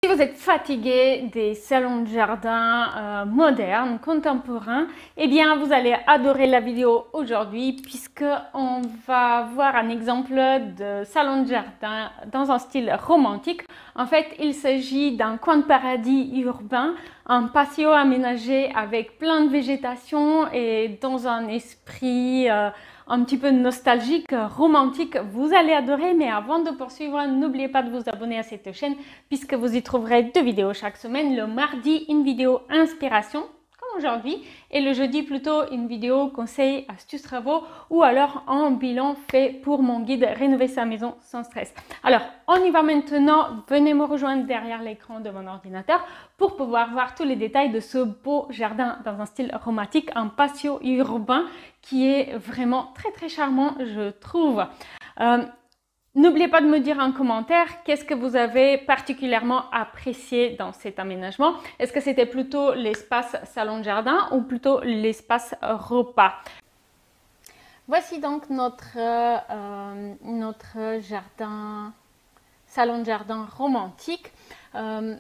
Si vous êtes fatigué des salons de jardin modernes, contemporains, eh bien vous allez adorer la vidéo aujourd'hui puisque on va voir un exemple de salon de jardin dans un style romantique. En fait, il s'agit d'un coin de paradis urbain, un patio aménagé avec plein de végétation et dans un esprit un petit peu nostalgique, romantique. Vous allez adorer, mais avant de poursuivre, n'oubliez pas de vous abonner à cette chaîne puisque vous y trouverez 2 vidéos chaque semaine. Le mardi, une vidéo inspiration, comme aujourd'hui, et le jeudi, plutôt une vidéo conseils, astuces, travaux, ou alors un bilan fait pour mon guide Rénover sa maison sans stress. Alors, on y va maintenant. Venez me rejoindre derrière l'écran de mon ordinateur pour pouvoir voir tous les détails de ce beau jardin dans un style romantique, un patio urbain qui est vraiment très charmant, je trouve. N'oubliez pas de me dire en commentaire qu'est-ce que vous avez particulièrement apprécié dans cet aménagement. Est-ce que c'était plutôt l'espace salon de jardin ou plutôt l'espace repas? Voici donc notre jardin, salon de jardin romantique.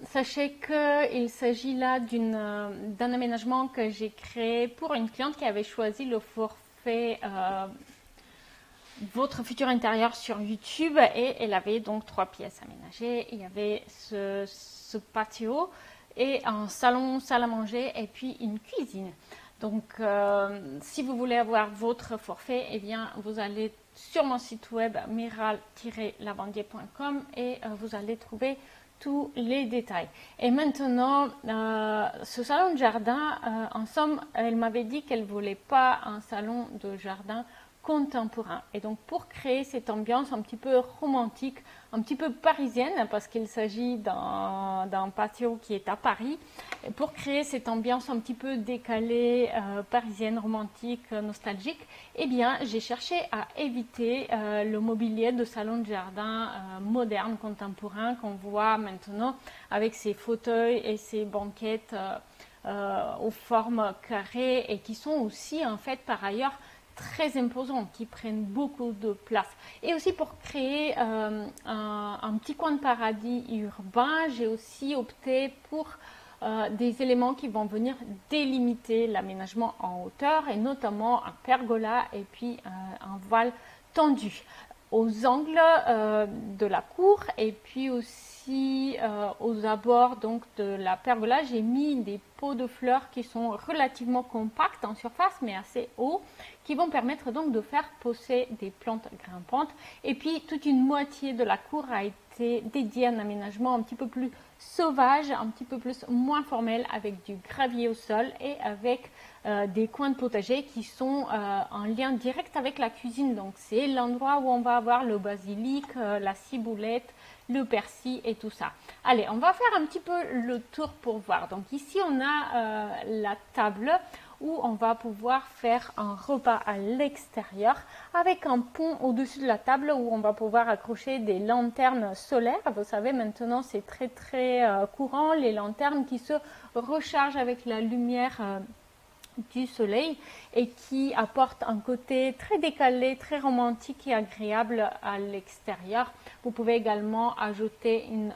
Sachez qu'il s'agit là d'un aménagement que j'ai créé pour une cliente qui avait choisi le forfait Votre futur intérieur sur YouTube et elle avait donc 3 pièces aménagées. Il y avait ce patio et un salon, salle à manger et puis une cuisine. Donc si vous voulez avoir votre forfait, eh bien vous allez sur mon site web miral-lavandier.com et vous allez trouver tous les détails. Et maintenant, ce salon de jardin, en somme, elle m'avait dit qu'elle ne voulait pas un salon de jardin contemporain. Et donc pour créer cette ambiance un petit peu romantique, un petit peu parisienne, parce qu'il s'agit d'un patio qui est à Paris, et pour créer cette ambiance un petit peu décalée, parisienne, romantique, nostalgique, eh bien j'ai cherché à éviter le mobilier de salon de jardin moderne, contemporain qu'on voit maintenant avec ses fauteuils et ses banquettes aux formes carrées et qui sont aussi en fait par ailleurs très imposants, qui prennent beaucoup de place. Et aussi pour créer un petit coin de paradis urbain, j'ai aussi opté pour des éléments qui vont venir délimiter l'aménagement en hauteur et notamment un pergola et puis un voile tendu aux angles de la cour et puis aussi aux abords donc de la pergola. J'ai mis des pots de fleurs qui sont relativement compacts en surface mais assez hauts, qui vont permettre donc de faire pousser des plantes grimpantes. Et puis toute une moitié de la cour a été dédiée à un aménagement un petit peu plus sauvage, un petit peu plus moins formel, avec du gravier au sol et avec des coins de potager qui sont en lien direct avec la cuisine. Donc c'est l'endroit où on va avoir le basilic, la ciboulette, le persil et tout ça. Allez, on va faire un petit peu le tour pour voir. Donc ici on a la table où on va pouvoir faire un repas à l'extérieur avec un pont au-dessus de la table où on va pouvoir accrocher des lanternes solaires. Vous savez, maintenant c'est très courant, les lanternes qui se rechargent avec la lumière du soleil et qui apporte un côté très décalé, très romantique et agréable à l'extérieur. Vous pouvez également ajouter une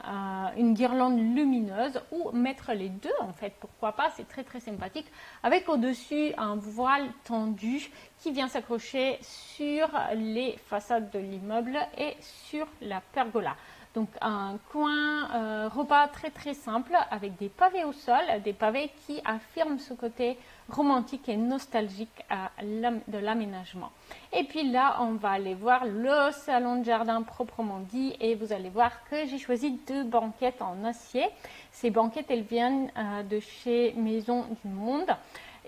guirlande lumineuse ou mettre les deux en fait, pourquoi pas, c'est très sympathique, avec au-dessus un voile tendu qui vient s'accrocher sur les façades de l'immeuble et sur la pergola. Donc un coin repas très simple avec des pavés au sol, des pavés qui affirment ce côté romantique et nostalgique de l'aménagement. Et puis là, on va aller voir le salon de jardin proprement dit et vous allez voir que j'ai choisi 2 banquettes en acier. Ces banquettes, elles viennent de chez Maison du Monde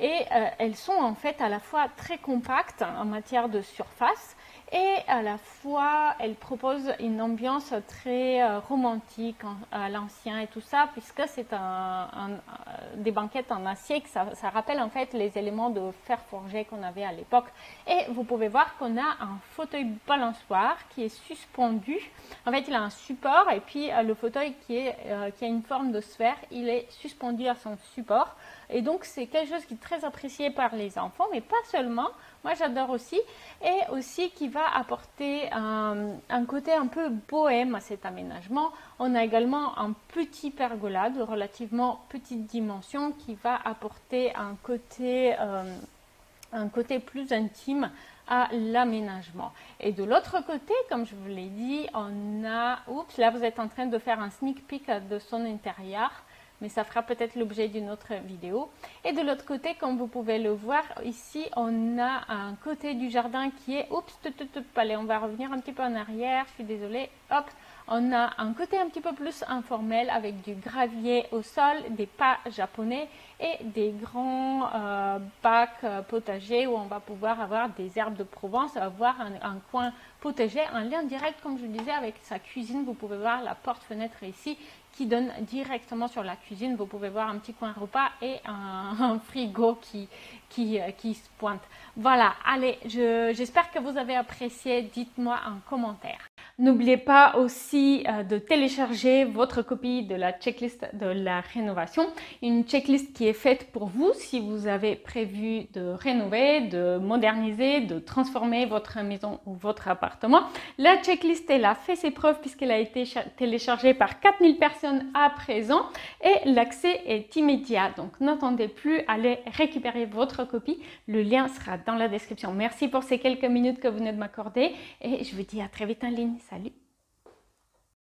et elles sont en fait à la fois très compactes en matière de surface et à la fois elle propose une ambiance très romantique à l'ancien et tout ça, puisque c'est des banquettes en acier que ça rappelle en fait les éléments de fer forgé qu'on avait à l'époque. Et vous pouvez voir qu'on a un fauteuil balançoire qui est suspendu. En fait il a un support et puis le fauteuil qui a une forme de sphère, il est suspendu à son support. Et donc c'est quelque chose qui est très apprécié par les enfants, mais pas seulement. moi j'adore aussi, et aussi qui va apporter un côté un peu bohème à cet aménagement. On a également un petit pergola de relativement petite dimension qui va apporter un côté plus intime à l'aménagement. Et de l'autre côté, comme je vous l'ai dit, on a, oups, là vous êtes en train de faire un sneak peek de son intérieur, mais ça fera peut-être l'objet d'une autre vidéo. Et de l'autre côté, comme vous pouvez le voir, ici on a un côté du jardin qui est, oups, allez, on va revenir un petit peu en arrière, je suis désolée, hop, on a un côté un petit peu plus informel avec du gravier au sol, des pas japonais et des grands bacs potagers où on va pouvoir avoir des herbes de Provence, avoir un coin potager en lien direct, comme je le disais, avec sa cuisine. Vous pouvez voir la porte-fenêtre ici qui donne directement sur la cuisine. Vous pouvez voir un petit coin repas et un frigo qui se pointe. Voilà, allez, j'espère que vous avez apprécié. Dites-moi en commentaire. N'oubliez pas aussi de télécharger votre copie de la checklist de la rénovation. Une checklist qui est faite pour vous si vous avez prévu de rénover, de moderniser, de transformer votre maison ou votre appartement. La checklist, elle a fait ses preuves puisqu'elle a été téléchargée par 4000 personnes à présent et l'accès est immédiat. Donc n'attendez plus, allez récupérer votre copie. Le lien sera dans la description. Merci pour ces quelques minutes que vous venez de m'accorder et je vous dis à très vite en ligne. Salut!